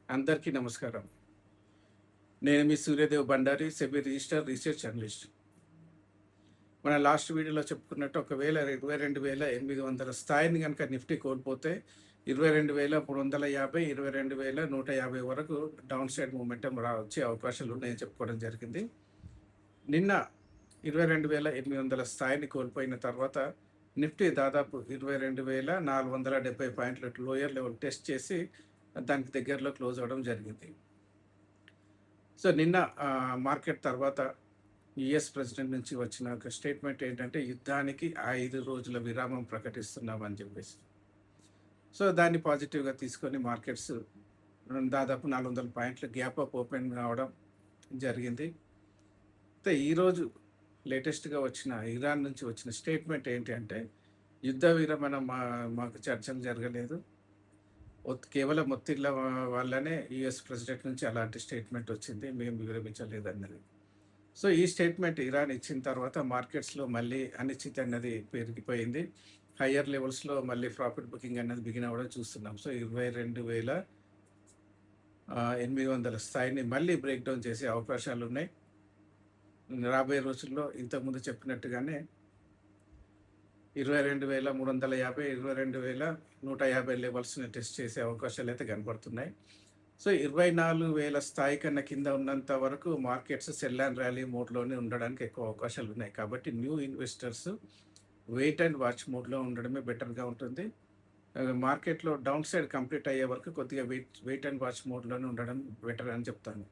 అందరికీ నమస్కారం. నేను మీ Suryadev Bhandari, SEBI register research analyst. మన లాస్ట్ వీడియోలో చెప్పుకున్నట్టు ఒకవేళ 22,800 స్థాయిని గనుక నిఫ్టీ కోల్పోతే 22,350, 22,150 వరకు డౌన్ సైడ్ మూవ్‌మెంటం వచ్చే అవకాశాలు ఉన్నాయని చెప్పుకోవడం జరిగింది. నిన్న 22,800 స్థాయిని కోల్పోయిన తర్వాత నిఫ్టీ దాదాపు 22,470 పాయింట్ల లోయర్ లెవెల్ టెస్ట్ చేసి దానికి దగ్గరలో క్లోజ్ అవ్వడం జరిగింది. సో, నిన్న మార్కెట్ తర్వాత యూఎస్ ప్రెసిడెంట్ నుంచి వచ్చిన ఒక స్టేట్మెంట్ ఏంటంటే, యుద్ధానికి 5 రోజుల విరామం ప్రకటిస్తున్నామని చెప్పేసి. సో, దాన్ని పాజిటివ్‌గా తీసుకొని మార్కెట్స్ దాదాపు 400 పాయింట్ల గ్యాప్ అప్ ఓపెన్ కావడం జరిగింది. అయితే ఈరోజు లేటెస్ట్‌గా వచ్చిన ఇరాన్ నుంచి వచ్చిన స్టేట్మెంట్ ఏంటి అంటే, యుద్ధ విరమణ మాకు చర్చలు జరగలేదు. కేవలం ఒత్తిళ్ళ వల్లనే యూఎస్ ప్రెసిడెంట్ నుంచి అలాంటి స్టేట్మెంట్ వచ్చింది. మేము విరమించలేదన్నది. సో, ఈ స్టేట్మెంట్ ఇరాన్ ఇచ్చిన తర్వాత మార్కెట్స్‌లో మళ్ళీ అనిశ్చితి అన్నది పెరిగిపోయింది. హయ్యర్ లెవెల్స్‌లో మళ్ళీ ప్రాఫిట్ బుకింగ్ అన్నది బిగిన్ అవ్వడం చూస్తున్నాం. సో, 22,800 స్థాయిని మళ్ళీ బ్రేక్ డౌన్ చేసే అవకాశాలున్నాయి. రాబోయే రోజుల్లో ఇంతకుముందు చెప్పినట్టుగానే 22,350, 22,150 లెవెల్స్‌ని టెస్ట్ చేసే అవకాశాలైతే కనపడుతున్నాయి. సో, 24,000 స్థాయి కన్నా కింద ఉన్నంత వరకు మార్కెట్స్ సెల్ అండ్ ర్యాలీ మోడ్‌లోనే ఉండడానికి ఎక్కువ అవకాశాలున్నాయి. కాబట్టి new investors wait and watch మోడ్‌లో ఉండడమే బెటర్‌గా ఉంటుంది. మార్కెట్‌లో డౌన్ సైడ్ కంప్లీట్ అయ్యే వరకు కొద్దిగా వెయిట్ అండ్ వాచ్ మోడ్‌లోనే ఉండడం బెటర్ అని చెప్తాను.